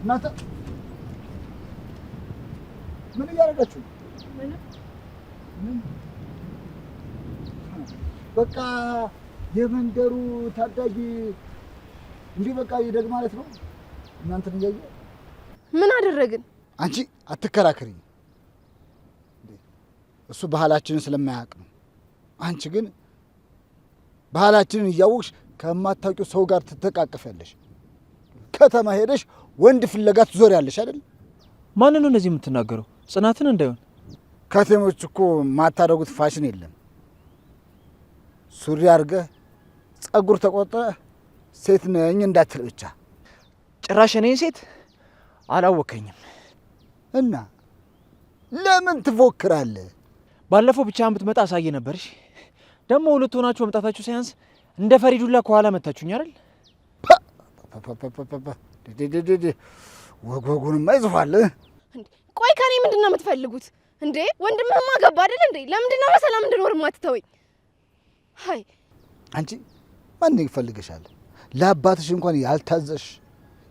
እናንተ ምን እያደረጋችሁ? ምን በቃ የመንደሩ ታዳጊ እንዲህ በቃ ይደግ ማለት ነው። እናንተን እያየ ምን አደረግን? አንቺ አትከራከሪ። እሱ ባህላችንን ስለማያውቅ ነው። አንቺ ግን ባህላችንን እያወቅሽ ከማታውቂው ሰው ጋር ትተቃቀፊያለሽ። ከተማ ሄደሽ ወንድ ፍለጋ ትዞሪያለሽ አይደል? ማንን ነው እንደዚህ የምትናገረው? ጽናትን እንዳይሆን። ከተሞች እኮ ማታደርጉት ፋሽን የለም። ሱሪ አድርገህ ጸጉር ተቆርጠህ ሴት ነኝ እንዳትል ብቻ። ጭራሽ እኔን ሴት አላወከኝም። እና ለምን ትፎክራለህ? ባለፈው ብቻህን ብትመጣ አሳየ ነበርሽ። ደግሞ ሁለት ሆናችሁ መምጣታችሁ ሳያንስ እንደ ፈሪዱላ ከኋላ መታችሁኝ አይደል? ወጎጉንማ ይዝፋል። ቆይ ከኔ ምንድን ነው የምትፈልጉት እንዴ? ወንድምህማ ገባ አይደል እንዴ? ለምንድን ነው በሰላም እንድኖር የማትተወኝ? ሃይ አንቺ ማን ይፈልግሻል? ለአባትሽ እንኳን ያልታዘሽ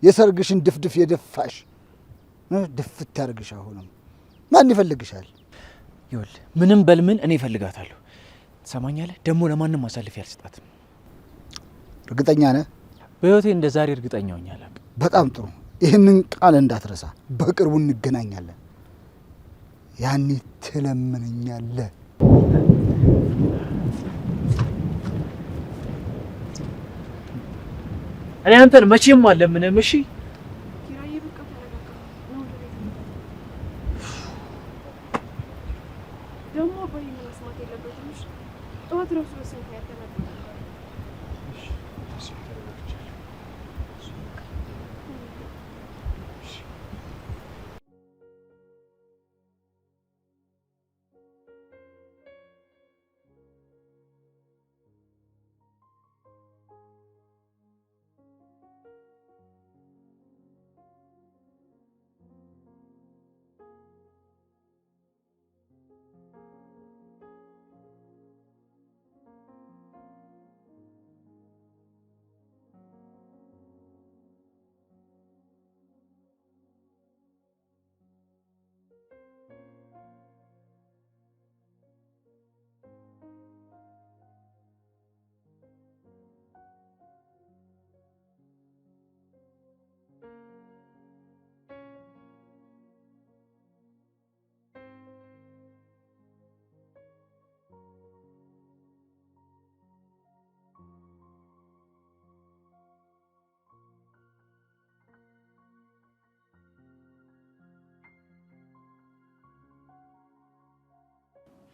የሰርግሽን ድፍድፍ የደፋሽ ድፍት ያርግሽ። አሁንም ማን ይፈልግሻል? ይኸውልህ ምንም በልምን እኔ እፈልጋታለሁ። ትሰማኛለህ? ደግሞ ለማንም አሳልፌ አልሰጣትም። እርግጠኛ ነህ? በህይወቴ እንደ ዛሬ እርግጠኛ ሆኜ አላውቅም። በጣም ጥሩ። ይህንን ቃል እንዳትረሳ። በቅርቡ እንገናኛለን። ያኔ ትለምነኛለህ። እኔ አንተን መቼም አለምንም። እሺ ደግሞ አባዬ ምን መስማት የለበትም። እሺ ጠዋት ራሱ በስንት ያተናገረ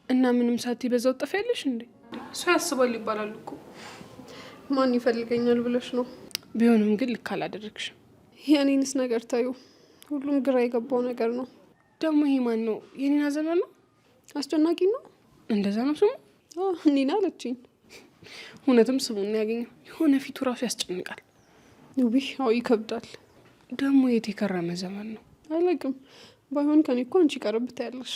እና ምንም ሳቲ በዛው ጠፋለሽ እንዴ? ሰው ያስባል ይባላል እኮ። ማን ይፈልገኛል ብለሽ ነው? ቢሆንም ግን ልክ አላደረግሽም። የኔንስ ነገር ታዩ። ሁሉም ግራ የገባው ነገር ነው። ደግሞ ይሄ ማን ነው? የኔና ዘመን ነው? አስጨናቂ ነው። እንደዛ ነው ስሙ? ኒና አለችኝ። እውነትም ስሙን ያገኘው። የሆነ ፊቱ ራሱ ያስጨንቃል። ውይ አዎ ይከብዳል። ደግሞ የት የከረመ ዘመን ነው? አላውቅም። ባይሆን ከኔ እኮ አንቺ ቀረብ ታያለሽ።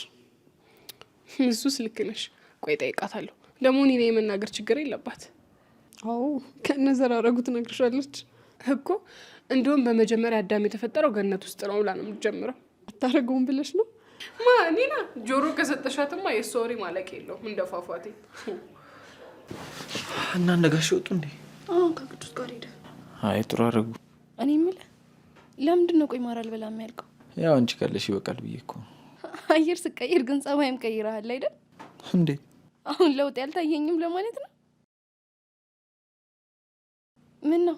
እሱስ ልክ ነሽ። ቆይ ጠይቃታለሁ። ደግሞ እኔ የመናገር ችግር የለባት። አዎ ከነዘራረጉ ትነግርሻለች እኮ። እንደውም በመጀመሪያ አዳም የተፈጠረው ገነት ውስጥ ነው ብላ ነው የምትጀምረው። አታረገውም ብለሽ ነው? ኒና ጆሮ ከሰጠሻትማ የእሷ ወሬ ማለቅ የለውም እንደ ፏፏቴ። እና እንደ ጋሽ ወጡ እንዴ? ከቅዱስ ጋር ሄደ። አይ ጥሩ አደረጉ። እኔ የምልህ ለምንድን ነው ቆይ ማራል በላ የሚያልቀው? ያው አንቺ ካለሽ ይበቃል ብዬ እኮ። አየር ስቀይር ግን ጸባይም ቀይረሃል አይደል እንዴ? አሁን ለውጥ ያልታየኝም ለማለት ነው። ምን ነው?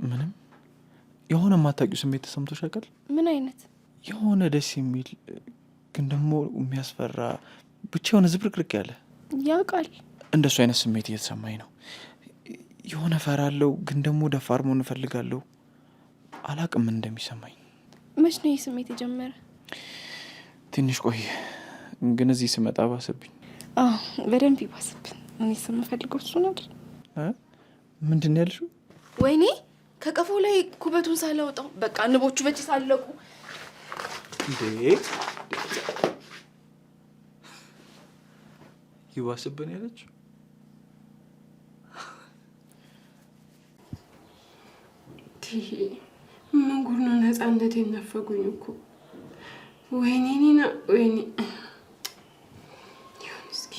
ምንም። የሆነ የማታውቂው ስሜት ተሰምቶሽ ያውቃል? ምን አይነት? የሆነ ደስ የሚል ግን ደግሞ የሚያስፈራ ብቻ የሆነ ዝብርቅርቅ ያለ ያውቃል። እንደሱ አይነት ስሜት እየተሰማኝ ነው። የሆነ ፈራለሁ ግን ደግሞ ደፋር መሆን እፈልጋለሁ። አላውቅም ምን እንደሚሰማኝ። መች ነው ይህ ስሜት የጀመረ? ትንሽ ቆይ ግን እዚህ ስመጣ ባሰብኝ። በደንብ ይባስብን። እኔ ስምፈልገው እሱ ነበር። ምንድን ነው ያልሽው? ወይኔ ከቀፎ ላይ ኩበቱን ሳላወጣው በቃ ንቦቹ በጭ ሳለቁ። እንዴ ይባስብን ያለች? ምን ጉድ ነው? ነፃ ነፃነቴን ነፈጉኝ እኮ። ወይኔ ኒና ወይኔ። ይሁን እስኪ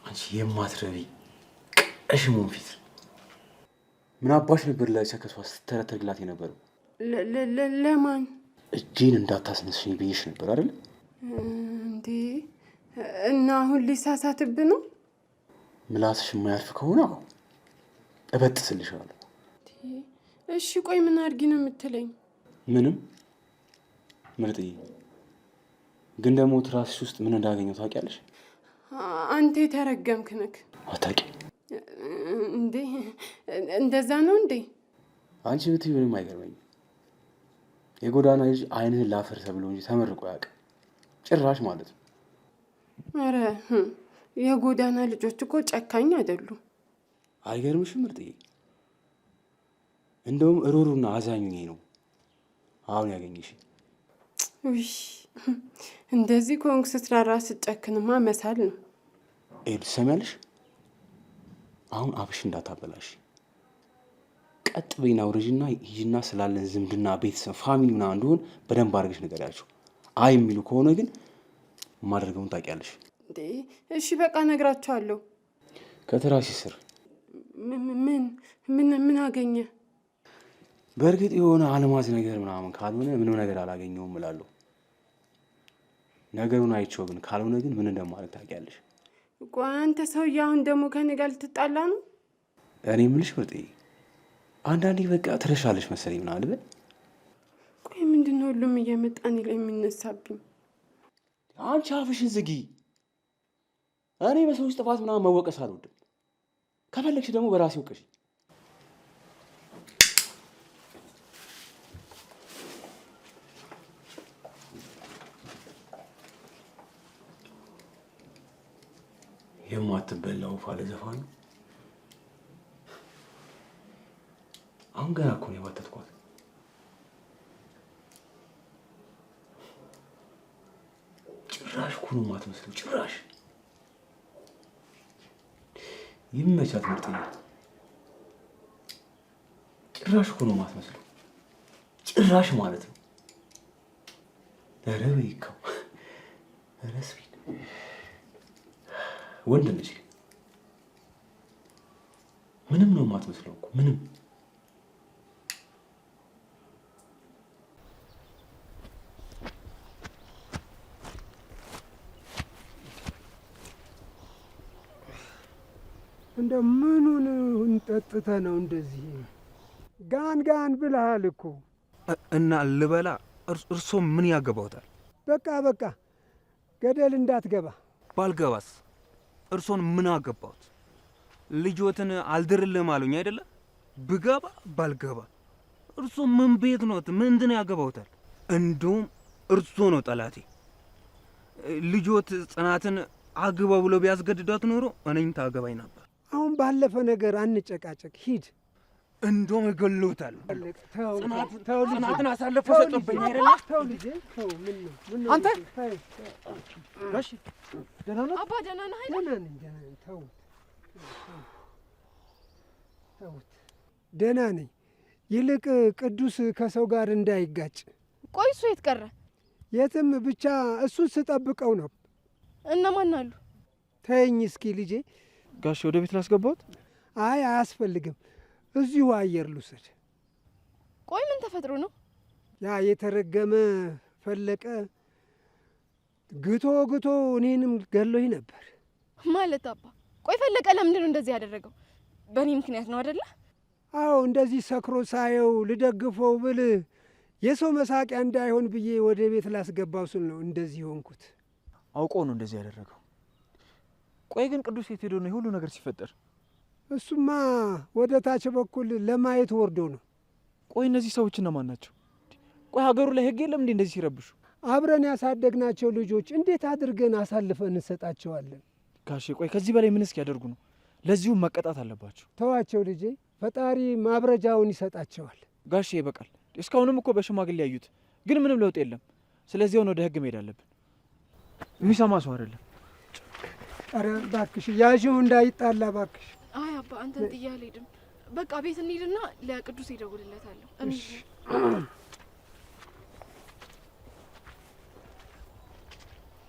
አንቺ የማትረቢ ቀሽሙን ፊት ምን አባሽ ነበር ለሰከሷ ስትተረተርላት የነበረው? ለማን እጄን እንዳታስነስኝ ብዬሽ ነበር አይደል እንዴ? እና አሁን ሊሳሳትብህ ነው? ምላስሽ የማያርፍ ከሆነ እበጥስልሻለሁ። እሺ ቆይ ምን አድርጊ ነው የምትለኝ? ምንም ምርጥዬ። ግን ደግሞ ትራስሽ ውስጥ ምን እንዳገኘው ታውቂያለሽ? አንተ የተረገምክ ነክ። አታውቂም እንዴ? እንደዛ ነው እንዴ? አንቺ ብትይ ምንም አይገርመኝም። የጎዳና ልጅ አይንህን ላፈር ተብሎ እንጂ ተመርቆ አያውቅም ጭራሽ ማለት ነው። ኧረ የጎዳና ልጆች እኮ ጨካኝ አይደሉም። አይገርምሽም ምርጥዬ? እንደውም እሩሩና አዛኝ ነው አሁን ያገኘሽ። ውይ እንደዚህ ኮንክ ስትራራ ስትጨክንማ መሳል ነው። ትሰሚያለሽ? አሁን አብሽ እንዳታበላሽ። ቀጥ በይና ውረጅና ሂጂና ስላለን ዝምድና ቤተሰብ ፋሚሊ ምናምን እንደሆን በደንብ አድርገሽ ንገሪያቸው። አይ የሚሉ ከሆነ ግን የማደርገውን ታውቂያለሽ። እሺ በቃ እነግራቸዋለሁ። ከትራሲ ስር ምን አገኘ? በእርግጥ የሆነ አልማዝ ነገር ምናምን ካልሆነ ምንም ነገር አላገኘውም እላለሁ። ነገሩን አይቼው ግን ካልሆነ ግን ምን እንደማለት ታውቂያለሽ። ቆይ አንተ ሰውዬ አሁን ደግሞ ከኔ ጋር ልትጣላ ነው? እኔ የምልሽ ምርጥዬ አንዳንዴ በቃ ትረሻለሽ መሰለኝ ምናምን አይደል? ቆይ ምንድነው ሁሉም እየመጣ እኔ ላይ የሚነሳብኝ? አንቺ አፍሽን ዝጊ። እኔ በሰዎች ጥፋት ምናምን መወቀስ አልወድም። ከፈለግሽ ደግሞ በራሴ ወቀሽ። የማትበላው ፋለ ዘፋኝ አሁን ገና እኮ ነው የባተትኳት። ጭራሽ እኮ ነው የማትመስለው። ጭራሽ ይመቻት ምርጥዬ። ጭራሽ እኮ ነው የማትመስለው። ጭራሽ ማለት ነው። ኧረ በይካው ኧረ ስቢል ወንድ ልጅ ምንም ነው የማትመስለው እኮ ምንም። እንደ ምኑን ጠጥተህ ነው እንደዚህ ጋን ብለሃል እኮ። እና ልበላ እርሶ ምን ያገባውታል? በቃ ገደል እንዳትገባ። ባልገባስ እርሶን ምን አገባውት? ልጆትን አልድርልም አሉኝ አይደለ? ብገባ ባልገባ እርሶ ምን ቤት ኖት? ምንድን ያገባውታል? እንደውም እርሶ ነው ጠላቴ። ልጆት ጽናትን አግባ ብሎ ቢያስገድዳት ኖሮ እኔን ታገባኝ ነበር። አሁን ባለፈ ነገር አንጨቃጨቅ፣ ሂድ። እንደውም እገሎታል። ጽናትን አሳልፎ ሰጥቶብኝ አይደለ? ተው ልጄ ተው። ምን ነው አንተ? እሺ ደህና ነው አባ? ደህና ነህ አይደል? ደህና ነኝ። ተው ደህና ነኝ። ይልቅ ቅዱስ ከሰው ጋር እንዳይጋጭ። ቆይ እሱ የት ቀረ? የትም ብቻ እሱን ስጠብቀው ነው። እነማን አሉ? ተይኝ እስኪ ልጄ። ጋሼ ወደ ቤት ላስገባሁት? አይ አያስፈልግም፣ እዚሁ አየር ልውሰድ። ቆይ ምን ተፈጥሮ ነው? ያ የተረገመ ፈለቀ ግቶ እኔንም ገሎኝ ነበር። ማለት አባ? ቆይ ፈለቀ ለምንድን ነው እንደዚህ ያደረገው? በእኔ ምክንያት ነው አይደለ? አዎ እንደዚህ ሰክሮ ሳየው ልደግፈው ብል የሰው መሳቂያ እንዳይሆን ብዬ ወደ ቤት ላስገባው ስል ነው እንደዚህ ሆንኩት። አውቆ ነው እንደዚህ ያደረገው። ቆይ ግን ቅዱስ የት ሄዶ ነው የሁሉ ነገር ሲፈጠር? እሱማ ወደ ታች በኩል ለማየት ወርዶ ነው። ቆይ እነዚህ ሰዎች እነማን ናቸው? ቆይ ሀገሩ ላይ ህግ የለም እንዴ እንደዚህ ሲረብሹ? አብረን ያሳደግናቸው ልጆች እንዴት አድርገን አሳልፈን እንሰጣቸዋለን? ጋሼ ቆይ ከዚህ በላይ ምን እስኪያደርጉ ነው? ለዚሁም መቀጣት አለባቸው። ተዋቸው ልጄ፣ ፈጣሪ ማብረጃውን ይሰጣቸዋል። ጋሼ ይበቃል። እስካሁንም እኮ በሽማግሌ ያዩት ግን ምንም ለውጥ የለም። ስለዚህ ወደ ህግ መሄድ አለብን። የሚሰማ ሰው አይደለም። ኧረ እባክሽ ያዥው እንዳይጣላ እባክሽ። አይ አባ አንተን ጥዬ አልሄድም። በቃ ቤት እንሂድና ለቅዱስ ይደውልለታለሁ። እሺ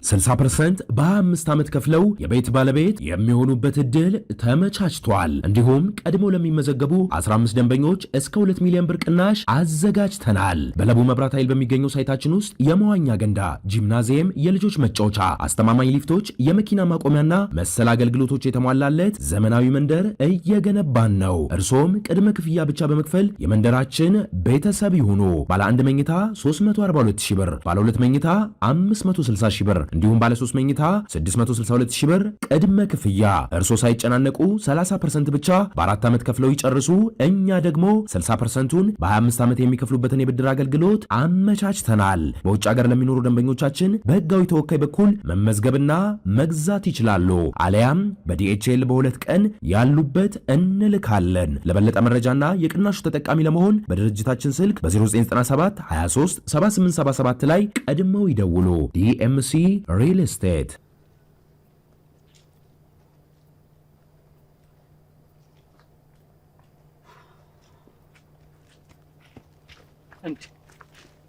60% በ25 ዓመት ከፍለው የቤት ባለቤት የሚሆኑበት እድል ተመቻችቷል። እንዲሁም ቀድሞ ለሚመዘገቡ 15 ደንበኞች እስከ 2 ሚሊዮን ብር ቅናሽ አዘጋጅተናል። በለቡ መብራት ኃይል በሚገኘው ሳይታችን ውስጥ የመዋኛ ገንዳ፣ ጂምናዚየም፣ የልጆች መጫወቻ፣ አስተማማኝ ሊፍቶች፣ የመኪና ማቆሚያና መሰል አገልግሎቶች የተሟላለት ዘመናዊ መንደር እየገነባን ነው። እርሶም ቅድመ ክፍያ ብቻ በመክፈል የመንደራችን ቤተሰብ ይሁኑ። ባለ 1 መኝታ 342 ሺህ ብር፣ ባለ 2 መኝታ 560 ሺህ ብር እንዲሁም ባለ 3 መኝታ 662 ሺህ ብር ቅድመ ክፍያ። እርሶ ሳይጨናነቁ 30% ብቻ በ4 ዓመት ከፍለው ይጨርሱ። እኛ ደግሞ 60%ቱን በ25 ዓመት የሚከፍሉበትን የብድር አገልግሎት አመቻችተናል። በውጭ ሀገር ለሚኖሩ ደንበኞቻችን በህጋዊ ተወካይ በኩል መመዝገብና መግዛት ይችላሉ። አለያም በዲኤችኤል በ2 ቀን ያሉበት እንልካለን። ለበለጠ መረጃና የቅናሹ ተጠቃሚ ለመሆን በድርጅታችን ስልክ በ0997 23 7877 ላይ ቀድመው ይደውሉ። ዲኤምሲ ሪል ስቴት።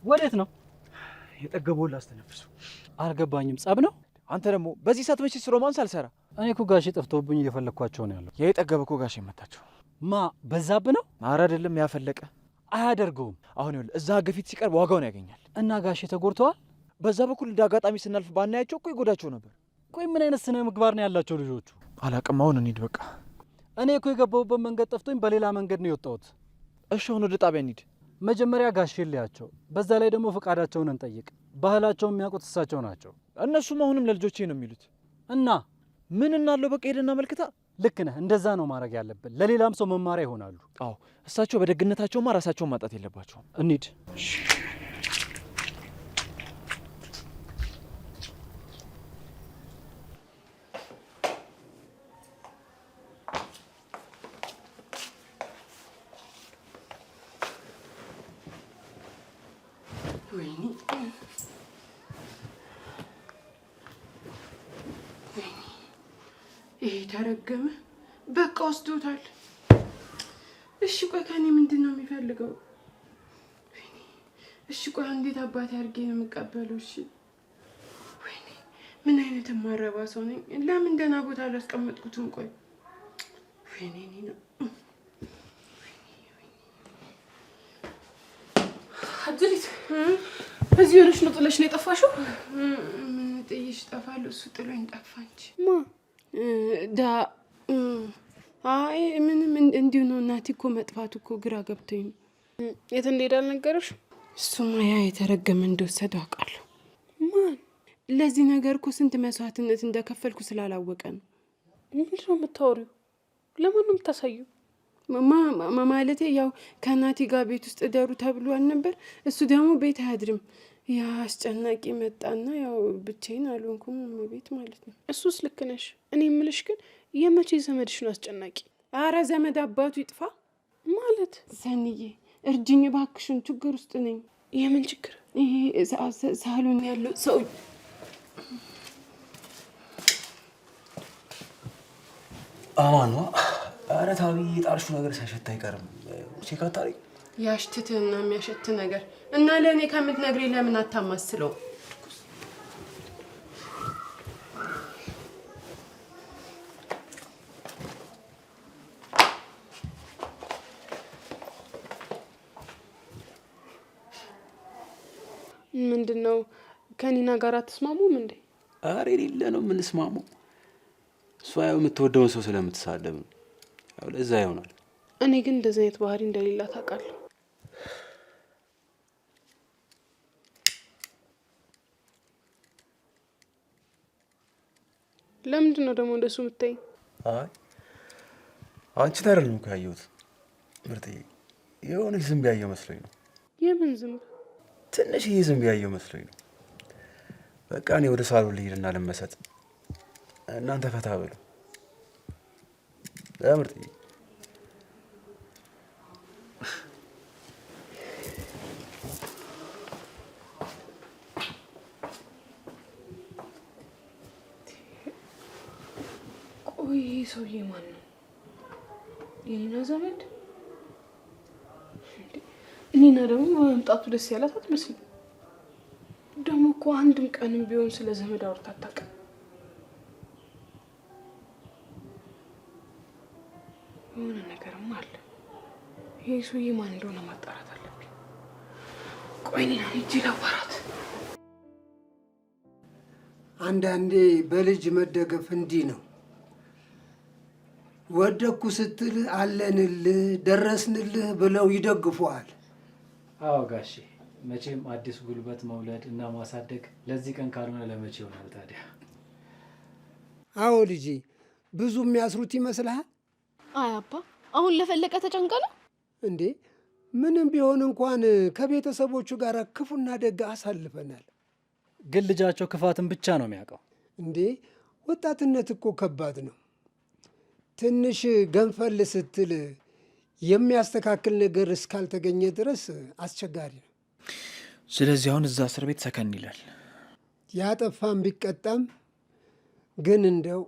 ወዴት ነው? የጠገበውን ላስተነፍሱ። አልገባኝም። ጸብ ነው? አንተ ደግሞ በዚህ ሰዓት መቼስ ሮማንስ አልሰራ። እኔ እኮ ጋሼ ጠፍቶብኝ እየፈለግኳቸው ነው ያለው። የጠገበ እኮ ጋሼ መታቸው። ማ በዛብህ ነው? ኧረ አይደለም፣ ያፈለቀ አያደርገውም። አሁን ይኸውልህ እዛ ግፊት ሲቀርብ ዋጋውን ያገኛል። እና ጋሼ ተጎድተዋል? በዛ በኩል እንደ አጋጣሚ ስናልፍ ባናያቸው እኮ ይጎዳቸው ነበር። ቆይ ምን አይነት ስነ ምግባር ነው ያላቸው ልጆቹ? አላቅም። አሁን እንሂድ በቃ። እኔ እኮ የገባሁበት መንገድ ጠፍቶኝ በሌላ መንገድ ነው የወጣሁት። እሺ አሁን ወደ ጣቢያ እንሂድ። መጀመሪያ ጋሼ ልያቸው፣ በዛ ላይ ደግሞ ፈቃዳቸውን እንጠይቅ። ባህላቸውን የሚያውቁት እሳቸው ናቸው። እነሱም አሁንም ለልጆቼ ነው የሚሉት። እና ምን እናለው? በቃ ሄደና መልክታ። ልክ ነህ። እንደዛ ነው ማድረግ ያለብን። ለሌላም ሰው መማሪያ ይሆናሉ። አዎ እሳቸው በደግነታቸውማ ራሳቸውን ማጣት የለባቸውም። እንሂድ። ይሄ ተረገመ። በቃ ወስዶታል። እሺ ቆይ ከኔ ምንድን ነው የሚፈልገው? እሺ ቆይ እንዴት አባቴ አድርጌ ነው የምቀበለው? እሺ ወይኔ ምን አይነት ማረባ ሰው ነኝ? ለምን ደህና ቦታ አላስቀመጥኩትም? ቆይ ወይኔ ነው አጅሪት እዚህ ሆነሽ ነው ጥለሽ ነው የጠፋሽው? ምን ጥይሽ ጠፋለሁ? እሱ ጥሎኝ ጠፋ እንጂ ማ ዳ አይ ምንም እንዲሁ ነው። እናቴ እኮ መጥፋቱ እኮ ግራ ገብቶኝ ነው። የት እንደሄደ አልነገረሽ? እሱማ ያ የተረገመ እንደወሰደው አውቃለሁ። ማን? ለዚህ ነገር እኮ ስንት መስዋዕትነት እንደከፈልኩ ስላላወቀ ነው። ምንድን ነው የምታወሪው? ለማን ነው የምታሳየው? ማለቴ ያው ከእናቴ ጋር ቤት ውስጥ እደሩ ተብሎ አልነበር? እሱ ደግሞ ቤት አያድርም። ያ አስጨናቂ መጣና ያው ብቻዬን አልሆንኩም ቤት ማለት ነው። እሱስ ልክ ነሽ። እኔ የምልሽ ግን የመቼ ዘመድሽ ነው አስጨናቂ? አረ ዘመድ አባቱ ይጥፋ ማለት። ሰንዬ እርጅኝ እባክሽን፣ ችግር ውስጥ ነኝ። የምን ችግር? ይሄ ሳሎን ያለው ሰው አማኗ። ኧረ ታቢ የጣልሽው ነገር ሳይሸት አይቀርም። ቼክ አታሪ ያሽትትና የሚያሸት ነገር እና ለእኔ ከምትነግሬ ለምን አታማስለው? ምንድን ነው ከኒና ጋር አትስማሙም እንዴ? ኧረ የሌለ ነው የምንስማማው። እሷ ያው የምትወደውን ሰው ስለምትሳደብ ነው። ያው ለዛ ይሆናል። እኔ ግን እንደዚህ አይነት ባህሪ እንደሌላ ታውቃለሁ። ለምንድን ነው ደግሞ እንደሱ የምታይኝ? አይ አንቺ ታረልም እኮ ያየሁት ምርጥዬ፣ የሆነች ዝንብ ያየሁ መስሎኝ ነው። የምን ዝንብ? ትንሽዬ ዝንብ ያየሁ መስሎኝ ነው። በቃ እኔ ወደ ሳሎን ልሂድና ልመሰጥ፣ እናንተ ፈታ በሉ ምርጥዬ። የኔና ዘመድ እኔና ደግሞ መምጣቱ ደስ ያላት አትመስልም። ደግሞ እኮ አንድም ቀንም ቢሆን ስለ ዘመድ አውርታ አታውቅም። የሆነ ነገርም አለ። ይሄ ሰውዬ ማን እንደሆነ ማጣራት አለብኝ። ቆይ እኔ ሂጅ ላዋራት። አንዳንዴ በልጅ መደገፍ እንዲህ ነው። ወደኩ ስትል አለንልህ ደረስንልህ ብለው ይደግፉሃል። አዎ ጋሼ፣ መቼም አዲስ ጉልበት መውለድ እና ማሳደግ ለዚህ ቀን ካልሆነ ለመቼ ይሆናል ታዲያ? አዎ ልጄ፣ ብዙ የሚያስሩት ይመስልሃል? አይ አባ፣ አሁን ለፈለቀ ተጨንቀ ነው እንዴ? ምንም ቢሆን እንኳን ከቤተሰቦቹ ጋር ክፉና ደግ አሳልፈናል። ግን ልጃቸው ክፋትን ብቻ ነው የሚያውቀው። እንዴ ወጣትነት እኮ ከባድ ነው። ትንሽ ገንፈል ስትል የሚያስተካክል ነገር እስካልተገኘ ድረስ አስቸጋሪ ነው። ስለዚህ አሁን እዛ እስር ቤት ሰከን ይላል። ያጠፋም ቢቀጣም ግን እንደው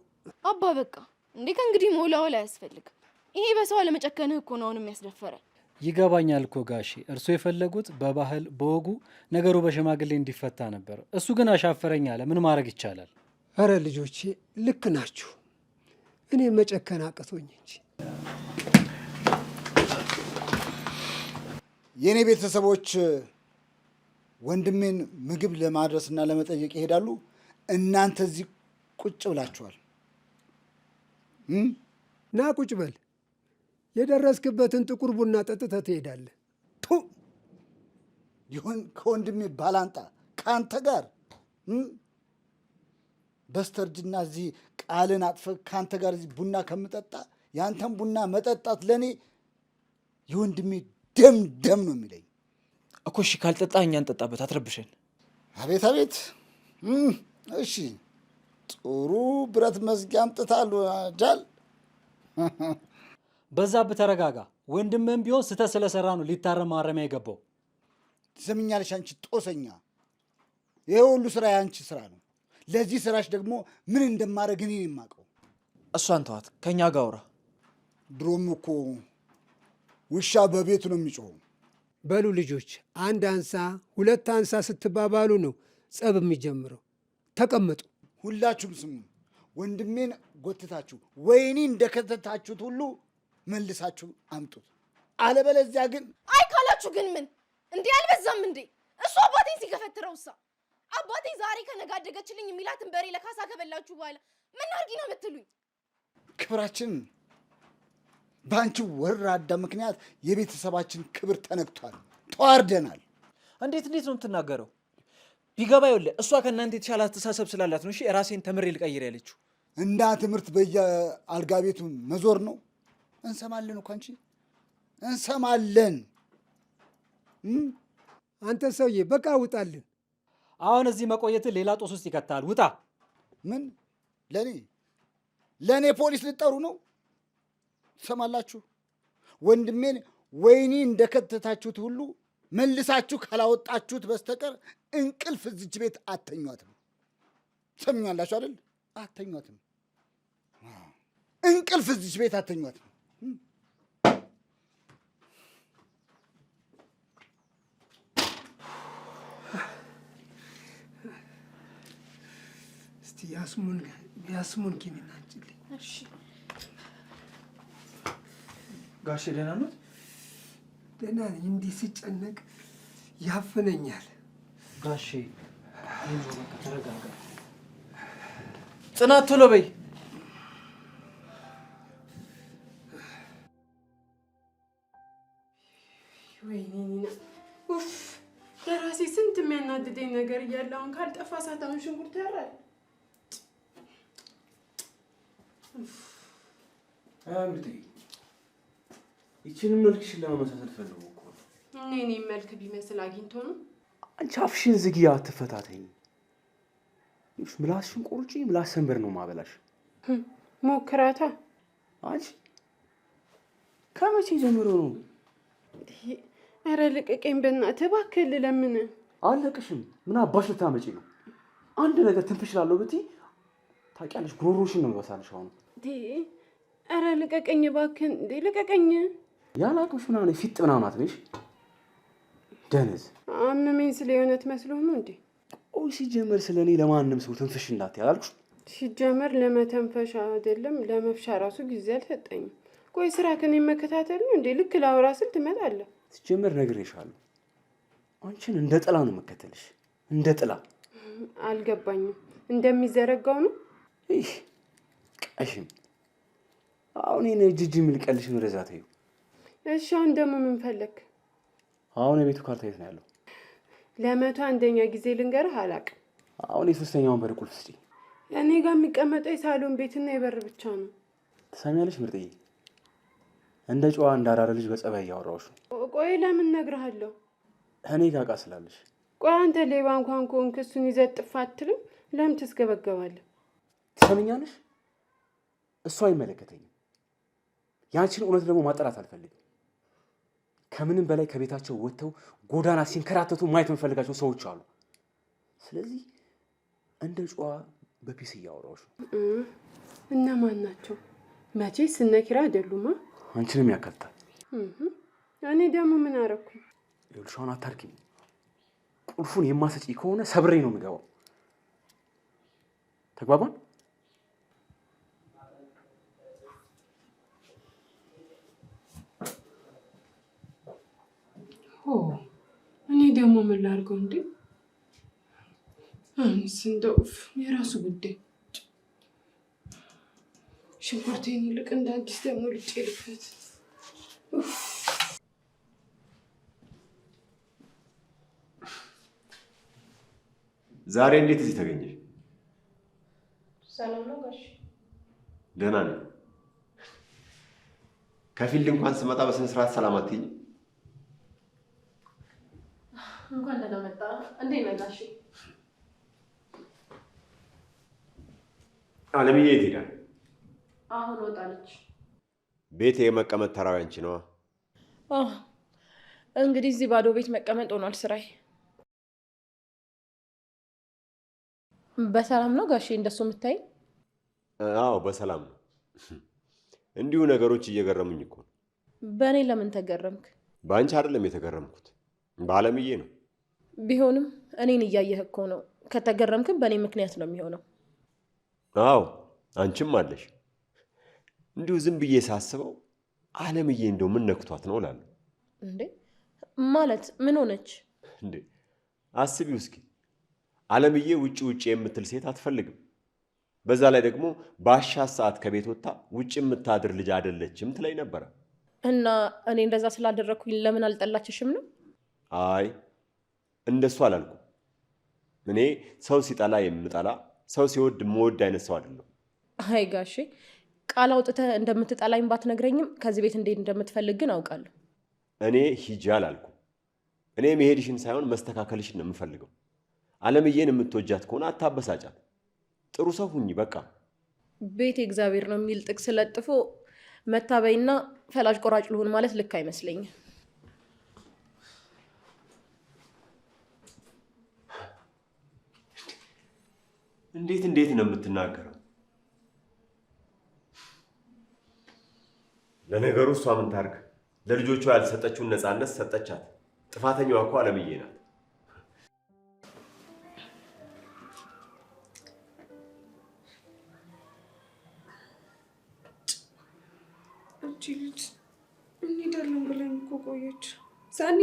አባ በቃ እንዴ ከእንግዲህ መውላወል አያስፈልግም። ይሄ በሰው አለመጨከንህ እኮ ነው አሁንም ያስደፈረ። ይገባኛል እኮ ጋሼ፣ እርሶ የፈለጉት በባህል በወጉ ነገሩ በሽማግሌ እንዲፈታ ነበር። እሱ ግን አሻፈረኝ አለ። ምን ማድረግ ይቻላል? እረ ልጆቼ ልክ ናችሁ። እኔ መጨከን አቅቶኝ እንጂ የእኔ ቤተሰቦች ወንድሜን ምግብ ለማድረስና ለመጠየቅ ይሄዳሉ። እናንተ እዚህ ቁጭ ብላችኋል። ና ቁጭ በል። የደረስክበትን ጥቁር ቡና ጠጥተህ ትሄዳለህ። ቱ ይሁን ከወንድሜ ባላንጣ ከአንተ ጋር በስተርጅና እዚህ ቃልን አጥፈህ ከአንተ ጋር እዚህ ቡና ከምጠጣ የአንተን ቡና መጠጣት ለእኔ የወንድሜ ደም ደም ነው የሚለኝ እኮ። እሺ ካልጠጣ እኛ እንጠጣበት፣ አትረብሸን። አቤት አቤት። እሺ ጥሩ ብረት መዝጊያ አምጥታሉ ጃል። በዛብህ ተረጋጋ። ወንድምህም ቢሆን ስህተት ስለሰራ ነው ሊታረም ማረሚያ የገባው። ትሰምኛለሽ አንቺ ጦሰኛ፣ ይሄ ሁሉ ስራ የአንቺ ስራ ነው። ለዚህ ስራሽ ደግሞ ምን እንደማደርግ እኔ ነኝ የማውቀው። እሷን ተዋት፣ ከእኛ ጋር አውራ። ድሮም እኮ ውሻ በቤቱ ነው የሚጮኸው። በሉ ልጆች፣ አንድ አንሳ ሁለት አንሳ ስትባባሉ ነው ጸብ የሚጀምረው። ተቀመጡ። ሁላችሁም ስሙ። ወንድሜን ጎትታችሁ ወይኔ እንደከተታችሁት ሁሉ መልሳችሁ አምጡት። አለበለዚያ ግን አይ ካላችሁ ግን ምን እንዴ አልበዛም እንዴ? እሱ አባቴን ሲገፈትረውሳ አባቴ ዛሬ ከነጋደገችልኝ የሚላትን በሬ ለካሳ ከበላችሁ በኋላ ምን አድርጊ ነው የምትሉኝ? ክብራችን በአንቺ ወራዳ ምክንያት የቤተሰባችን ክብር ተነክቷል፣ ተዋርደናል። እንዴት ነው የምትናገረው? ቢገባ ይኸውልህ እሷ ከእናንተ የተሻለ አስተሳሰብ ስላላት ነው። እሺ ራሴን ተምሬ ልቀይር ያለችው። እንዳ ትምህርት በየአልጋ ቤቱ መዞር ነው። እንሰማለን እኮ አንቺ እንሰማለን። አንተ ሰውዬ በቃ ውጣልን። አሁን እዚህ መቆየት ሌላ ጦስ ውስጥ ይከታል። ውጣ። ምን ለእኔ ፖሊስ ልጠሩ ነው? ትሰማላችሁ? ወንድሜን ወይኒ እንደከተታችሁት ሁሉ መልሳችሁ ካላወጣችሁት በስተቀር እንቅልፍ እዚች ቤት አተኟትም። ሰምኛላችሁ አይደል? አተኟትም። እንቅልፍ እዚች ቤት አተኟትም። እስቲ ያስሙን ኪኒን አንጭልኝ። እሺ ጋሼ ደህና ነው? ደህና ነኝ። እንዲህ ሲጨነቅ ያፍነኛል። ጋሼ ተረጋጋ። ጽናት ቶሎ በይ። ወይኔ ኡፍ! ለራሴ ስንት የሚያናድደኝ ነገር እያለ አሁን ካልጠፋ ሳታውን ሽንኩርት ያራል። አምጪ። ይችንም መልክሽን ለመመሳሰል ፈልጎ እኮ ነው። እኔ መልክ ቢመስል አግኝቶ ነው። አንቺ አፍሽን ዝጊያ፣ አትፈታተኝ። ምላስሽን ቆርጪ፣ ምላስ ሰንበር ነው ማበላሽ። ሞክራታ። አንቺ ከመቼ ጀምሮ ነው? ኧረ ልቀቀኝ በእናትህ እባክህ። ለምን አለቅሽም? ምን አባሽ ልታመጪ ነው? አንድ ነገር ትንፍሽ ላለው ብትይ ታውቂያለሽ፣ ጉሮሮሽን ነው የሚበሳልሽ። አሁን ኧረ ልቀቀኝ እባክህን እንዴ ልቀቀኝ። ያላቅምሽ ምናምን ፊት ምናምን አትበይሽ ደነዝ። አመመኝ ስለ የእውነት መስሎህ ነው እንዴ? ቆይ ሲጀመር ስለ እኔ ለማንም ሰው ትንፍሽ እንዳትይ አላልኩሽ? ሲጀመር ለመተንፈሻ አይደለም ለመፍሻ ራሱ ጊዜ አልሰጠኝም። ቆይ ስራ ከኔ መከታተል ነው እንዴ? ልክ ላውራ ስል ትመጣለህ። ሲጀመር ነግሬሻለሁ፣ አንቺን እንደ ጥላ ነው የምከተልሽ፣ እንደ ጥላ። አልገባኝም። እንደሚዘረጋው ነው? ይህ ቀሽም አሁን እኔ ጅጅ የሚልቀልሽ ወደዛ ተይው። እሺ አሁን ደግሞ ምን ፈለክ? አሁን የቤቱ ካርታ የት ነው ያለው? ለመቶ አንደኛ ጊዜ ልንገርህ አላቅም። አሁን የሶስተኛውን በር ቁልፍ ስጪኝ። እኔ ጋር የሚቀመጠው የሳሎን ቤትና የበር ብቻ ነው። ትሰሚያለሽ ምርጥዬ? እንደ ጨዋ እንዳራረ ልጅ በጸባይ እያወራሁሽ ነው። ቆይ ለምን እነግርሃለሁ? እኔ ጋር ዕቃ ስላለሽ። ቆይ አንተ ሌባ እንኳን ከሆንክ እሱን ይዘህ ጥፋ አትልም? ለምን ትስገበገባለህ? ትሰምኛለሽ? እሱ አይመለከተኝም። ያንቺን እውነት ደግሞ ማጣራት አልፈልግም። ከምንም በላይ ከቤታቸው ወጥተው ጎዳና ሲንከራተቱ ማየት የምፈልጋቸው ሰዎች አሉ። ስለዚህ እንደ ጨዋ በፒስ እያወራሁሽ ነው። እነማን ናቸው? መቼስ እነ ኪራ አይደሉማ? አንቺንም ያካትታል። እኔ ደግሞ ምን አደረኩኝ? ይኸውልሽ አሁን አታርቂኝ። ቁልፉን የማሰጪ ከሆነ ሰብሬ ነው የምገባው። ተግባባን? እኔ ደግሞ ምን ላድርገው እንዴ? አንስ እንደው የራሱ ጉዳይ። ሽንኩርቴን ይልቅ እንደ አዲስ ደግሞ ልጬ ልፈት። ዛሬ እንዴት እዚህ ተገኘሽ? ሰላም ነው ጋሽ? ደህና ነኝ። ከፊልድ እንኳን ስመጣ በስነ ስርዓት ሰላም አትይኝ? እንኳን ደህና መጣ። እንዴት ነህ ጋሽ? አለምዬ የት ሄዳ? አሁን ወጣለች። ቤት የመቀመጥ ተራው ያንቺ ነዋ። እንግዲህ እዚህ ባዶ ቤት መቀመጥ ሆኗል ስራዬ። በሰላም ነው ጋሼ እንደሱ የምታይ? አዎ በሰላም ነው። እንዲሁ ነገሮች እየገረሙኝ እኮ። በእኔ ለምን ተገረምክ? በአንቺ አይደለም የተገረምኩት፣ በአለምዬ ነው። ቢሆንም እኔን እያየህ እኮ ነው። ከተገረምክም በእኔ ምክንያት ነው የሚሆነው። አዎ አንቺም አለሽ። እንዲሁ ዝም ብዬ ሳስበው አለምዬ እንደው ምን ነክቷት ነው እላለሁ። እንዴ ማለት ምን ሆነች እንዴ? አስቢው እስኪ። አለምዬ ውጪ ውጪ የምትል ሴት አትፈልግም። በዛ ላይ ደግሞ ባሻት ሰዓት ከቤት ወጣ ውጪ የምታድር ልጅ አይደለችም ትለኝ ነበረ። እና እኔ እንደዛ ስላደረኩኝ ለምን አልጠላችሽም ነው? አይ እንደሱ አላልኩም። እኔ ሰው ሲጠላ የምጠላ ሰው ሲወድ የምወድ አይነት ሰው አይደለም። አይ ጋሼ ቃል አውጥተህ እንደምትጠላኝ ባትነግረኝም ከዚህ ቤት እንዴት እንደምትፈልግ ግን አውቃለሁ። እኔ ሂጂ አላልኩም። እኔ መሄድሽን ሳይሆን መስተካከልሽን ነው የምፈልገው። አለምዬን የምትወጃት ከሆነ አታበሳጫት። ጥሩ ሰው ሁኚ በቃ። ቤት እግዚአብሔር ነው የሚል ጥቅስ ለጥፎ መታበይና ፈላጭ ቆራጭ ልሆን ማለት ልክ አይመስለኝም። እንዴት ነው የምትናገረው? ለነገሩ እሷ ምን ታርግ? ለልጆቿ ያልሰጠችውን ነፃነት ሰጠቻት። ጥፋተኛዋ እኮ አለምዬ ናት። እቺ ልጅ እንሄዳለን ብለን እኮ ቆየች። ሳኒ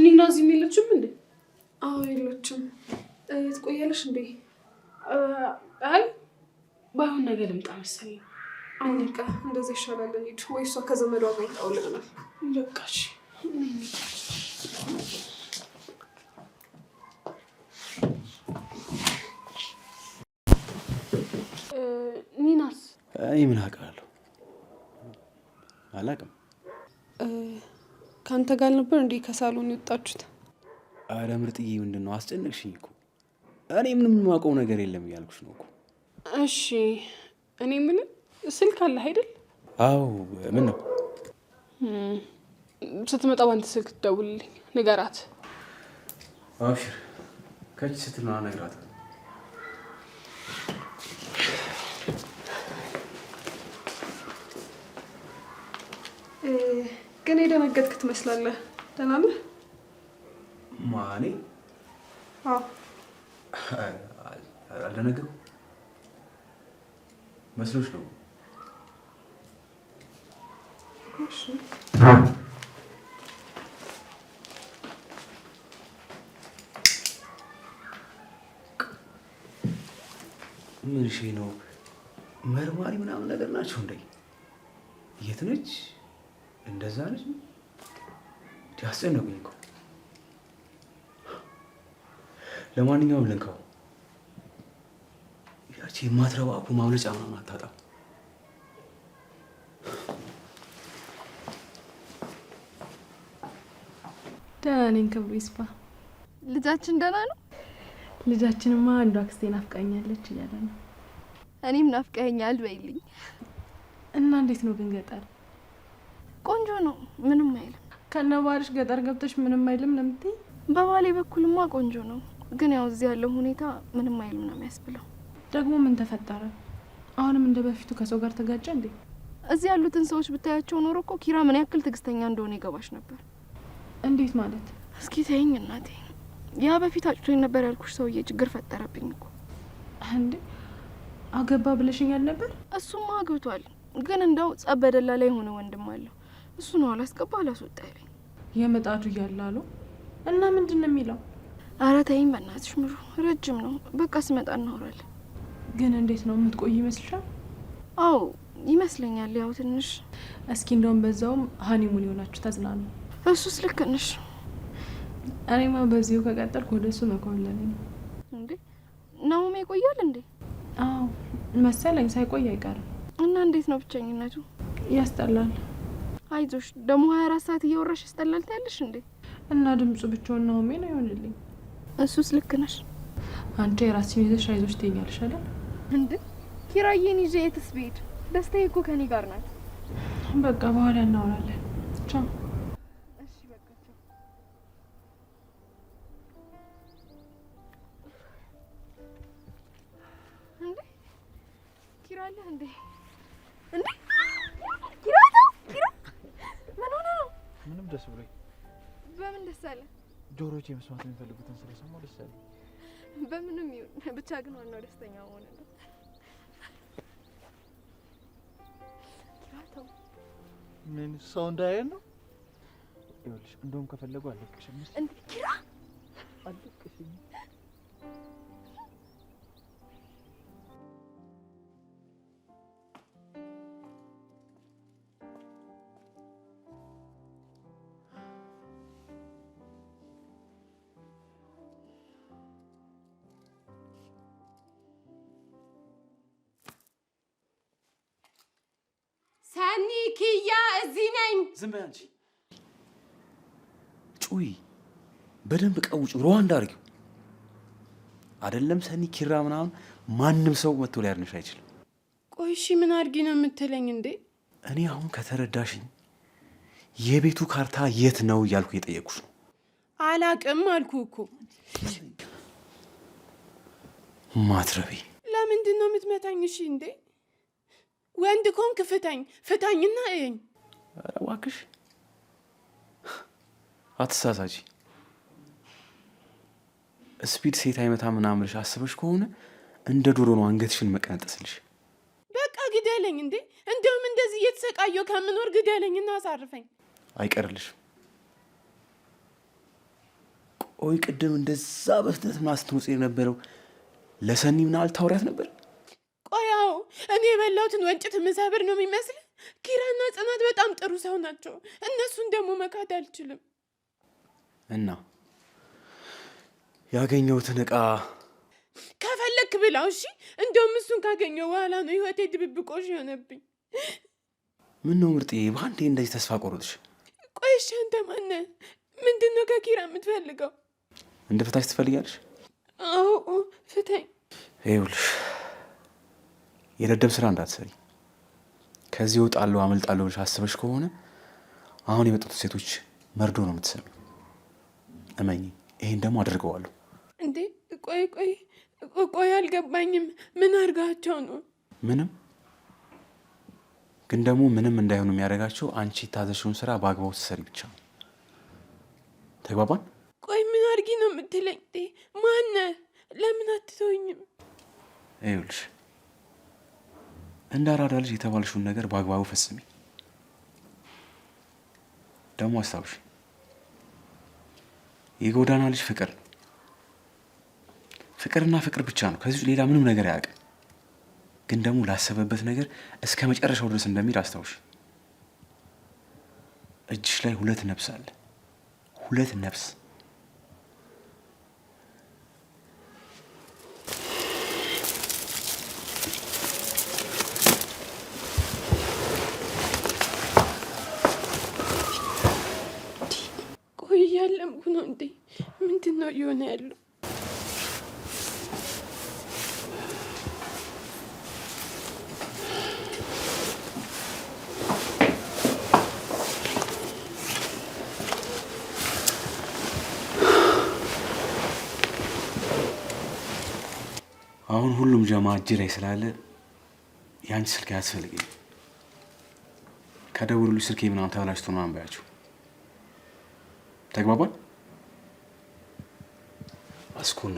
ኒና እዚህ የለችም እንዴ? አዎ የለችም። ትቆያለሽ እንዴ? አይ ባይሆን ነገ ልምጣ መሰለኝ። አንቃ እንደዛ ይሻላል። እንሂድ ወይ እሷ ከዘመዷ ጋር ይጣውልናል። በቃሽ። ኒናስ? እኔ ምን አውቃለሁ? አላውቅም። ከአንተ ጋር ነበር እንዴ ከሳሎን የወጣችሁት? አረ ምርጥዬ ምንድን ነው አስጨነቅሽኝ እኮ። እኔ ምንም የማውቀው ነገር የለም እያልኩሽ ነው እኮ። እሺ እኔ ምን ስልክ አለህ አይደል? አዎ ምን ነው? ስትመጣ ባንተ ስልክ ትደውልልኝ ንገራት። አብሽር ከች ስትል ነው እነግራታለሁ። ግን የደነገጥክ ትመስላለህ። ደህና ነህ? ማኔ? አዎ። አልደነገጥኩም መስሎሽ ነው? እሺ። ምን ሺ ነው? መርማሪ ምናምን ነገር ናቸው እንዴ? የት ነች? እንደዛ ነች? ያስጨነቁኝ እኮ። ለማንኛውም ልንካው። ያቺ የማትረባ እኮ ማምለጫ ምናምን አታጣም። ደህና ነኝ፣ ክብሩ ይስፋ። ልጃችን ደህና ነው? ልጃችንማ አንዷ አክስቴ ናፍቃኛለች እያለ ነው። እኔም ናፍቀኸኛል በይልኝ። እና እንዴት ነው ግን ገጠር? ቆንጆ ነው፣ ምንም አይልም። ከነ ባልሽ ገጠር ገብተሽ ምንም አይልም ነው የምትይኝ? በባሌ በኩልማ ቆንጆ ነው፣ ግን ያው እዚህ ያለው ሁኔታ ምንም አይልም ነው የሚያስብለው። ደግሞ ምን ተፈጠረ? አሁንም እንደ በፊቱ ከሰው ጋር ተጋጨ እንዴ? እዚህ ያሉትን ሰዎች ብታያቸው ኖሮ እኮ ኪራ ምን ያክል ትዕግስተኛ እንደሆነ ይገባሽ ነበር። እንዴት ማለት? እስኪ ተይኝ እናቴ። ያ በፊት አጭቶኝ ነበር ያልኩሽ ሰውዬ ችግር ፈጠረብኝ እኮ። እንዴ አገባ ብለሽኛል ነበር? እሱማ አግብቷል፣ ግን እንደው ጸብ በደላ ላይ የሆነ ወንድም አለው። እሱ ነው አላስገባ አላስወጣ ያለኝ። የመጣቱ እያለ አሉ እና ምንድን ነው የሚለው? ኧረ ተይኝ በእናትሽ ምሩ፣ ረጅም ነው። በቃ ስመጣ እናወራለን። ግን እንዴት ነው የምትቆይ ይመስልሻል? አዎ ይመስለኛል። ያው ትንሽ እስኪ እንደውም በዛውም ሀኒሙን የሆናችሁ ተዝናኑ። እሱስ ልክ ነሽ። እኔማ በዚሁ ከቀጠልኩ ወደ እሱ መኮብለል ነው። እንዴ ናሆም ይቆያል እንዴ? አዎ መሰለኝ፣ ሳይቆይ አይቀርም። እና እንዴት ነው ብቸኝነቱ? ያስጠላል። አይዞሽ፣ ደግሞ 24 ሰዓት እያወራሽ ያስጠላል ታያለሽ እንዴ? እና ድምፁ ብቻውን ናሆሜን አይሆንልኝ። እሱስ ልክ ነሽ። አንቺ የራስሽን ይዘሽ አይዞሽ ትይኛለሽ አይደል? እንዴ ኪራዬን ይዤ የትስ ብሄድ? ደስታዬ እኮ ከኔ ጋር ናት። በቃ በኋላ እናወራለን። ቻው። እሺ በቃ ቻው። እንዴ ኪራ አለ እንዴ? እንዴ ኪራ ነው? ኪራ ምን ሆነ ነው? ምንም ደስ ብሎኝ። በምን ደስ አለ? ጆሮቼ መስማት የሚፈልጉትን ስለሰማሁ ደስ አለ። በምንም ይሁን ብቻ ግን ዋናው ደስተኛ መሆን ነው። ኪራተው ምን ሰው እንዳያየን ነው? ይኸውልሽ እንደውም ከፈለጉ አለቅሽም። እንዴ ኪራ አለቅሽም። ሰኒ ኪያ እዚህ ነኝ። ዝም በይ አንቺ። ጩይ በደንብ ቀውጭ። ሩዋንዳ አድርጊው። አይደለም ሰኒ ኪራ ምናምን ማንም ሰው መጥቶ ሊያድንሽ አይችልም። ቆይ እሺ ምን አድርጊ ነው የምትለኝ እንዴ? እኔ አሁን ከተረዳሽኝ የቤቱ ካርታ የት ነው እያልኩ እየጠየቁሽ ነው። አላቅም አልኩ እኮ። ማትረቢ ለምንድን ነው የምትመታኝ? እሺ እንዴ ወንድ ኮንክ ፍታኝ፣ ፍታኝና እየኝ። ኧረ እባክሽ አትሳሳቺ። ስፒድ ሴት አይመታ ምናምን ብለሽ አስበሽ ከሆነ እንደ ዶሮ ነው አንገትሽን መቀነጠስልሽ። በቃ ግደለኝ እንዴ! እንደውም እንደዚህ እየተሰቃየሁ ከምኖር ግደለኝና አሳርፈኝ። አይቀርልሽም። ቆይ ቅድም እንደዛ በፍጥነት ምናምን ስትወጪ የነበረው ለሰኒ ምናምን አልታወሪያት ነበር? ቆያው እኔ የበላሁትን ወንጭት ምሰብር ነው የሚመስል? ኪራና ጽናት በጣም ጥሩ ሰው ናቸው። እነሱን ደግሞ መካድ አልችልም። እና ያገኘሁትን ዕቃ ከፈለክ ብላው። እሺ እንደውም እሱን ካገኘው በኋላ ነው ህይወቴ ድብብቆሽ የሆነብኝ። ምን ነው ምርጤ፣ በአንዴ እንደዚህ ተስፋ ቆረጥሽ? ቆይ እሺ አንተ ማነህ? ምንድን ነው ከኪራ የምትፈልገው? እንደ ፍታሽ ትፈልጊያለሽ? አዎ ፍታኝ። ይኸውልሽ የደደብ ስራ እንዳትሰሪ። ከዚህ እወጣለሁ አመልጣለሁ ብለሽ አስበሽ ከሆነ አሁን የመጡት ሴቶች መርዶ ነው የምትሰሚው። እመኚ፣ ይሄን ደግሞ አድርገዋለሁ። እንዴ ቆይ አልገባኝም። ምን አድርጋቸው ነው? ምንም ግን ደግሞ ምንም እንዳይሆኑ የሚያደርጋቸው አንቺ የታዘዝሽውን ስራ በአግባቡ ትሰሪ ብቻ ነው። ተግባባን? ቆይ ምን አድርጊ ነው የምትለኝ? ማነ ለምን አትተውኝም? ይኸውልሽ እንደ አራዳ ልጅ የተባልሽውን ነገር በአግባቡ ፈጽሚ። ደግሞ አስታውሽ፣ የጎዳና ልጅ ፍቅር ነው። ፍቅርና ፍቅር ብቻ ነው። ከዚህ ሌላ ምንም ነገር አያውቅም። ግን ደግሞ ላሰበበት ነገር እስከ መጨረሻው ድረስ እንደሚል አስታውሽ። እጅሽ ላይ 2 ነፍስ አለ። 2 ነፍስ። ቆይ እያለምኩ ነው እንዴ? ምንድን ነው እየሆነ ያለው? አሁን ሁሉም ጀማ እጅ ላይ ስላለ የአንቺ ስልክ አያስፈልገኝ። ከደውሉልሽ ስልኬ ምናምን ተበላሽቶ ነው አንባያቸው። ተግባባን? አስኩነ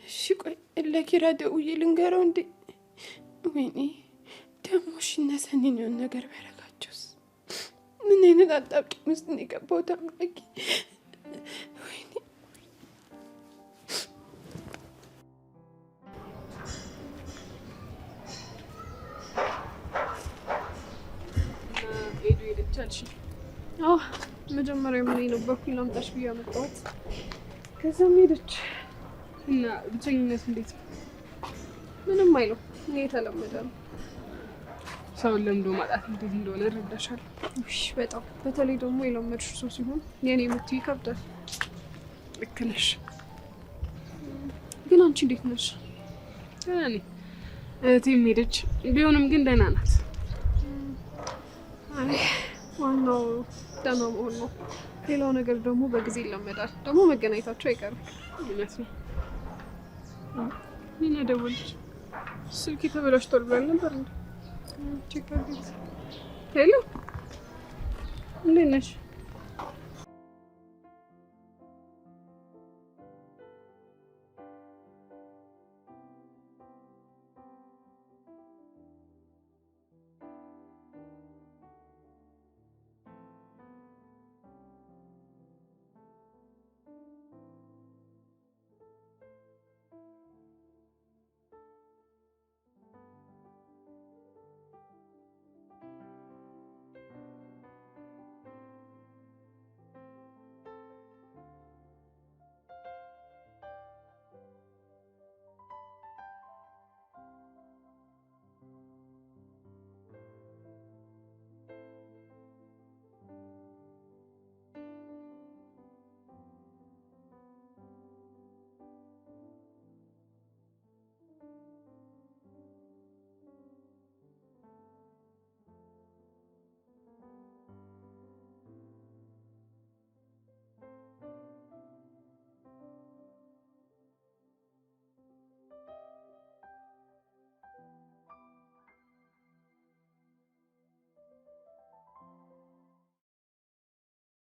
እሺ ቆይ ለኪራ ደውዬ ልንገረው እንዴ? ወይኔ ደግሞ እሺ እነ ሰኒን የሆነ ነገር ቢያደርጋቸውስ? ምን አይነት አጣብቂኝ ውስጥ ነው የገባሁት? አምላኬ ወይኔ። ሄዱ ሄደች አልሽኝ? አዎ መጀመሪያ ምን የነበርኩኝ ላምጣሽ ብዬ አመጣኋት። ከዛም ሄደች እና ብቸኝነት እንዴት ነው? ምንም አይለው፣ እኔ የተለመደ ነው። ሰውን ለምዶ ማጣት እንዴት እንደሆነ እረዳሻለሁ። እሺ በጣም በተለይ ደግሞ የለመድሽ ሰው ሲሆን የኔ ምት ይከብዳል። ልክ ነሽ። ግን አንቺ እንዴት ነሽ? ደህና ነኝ። እህቴም ሄደች፣ ቢሆንም ግን ደህና ናት። አይ ዋናው ደህና መሆን ነው። ሌላው ነገር ደግሞ በጊዜ ይለመዳል። ደግሞ መገናኘታቸው አይቀርም። እውነት ነው። ምን ደወለች? ስልክ ተበላሽቷል ብላል ነበር እንዴ? ቼክ አድርጊ። ሄሎ እንዴት ነሽ?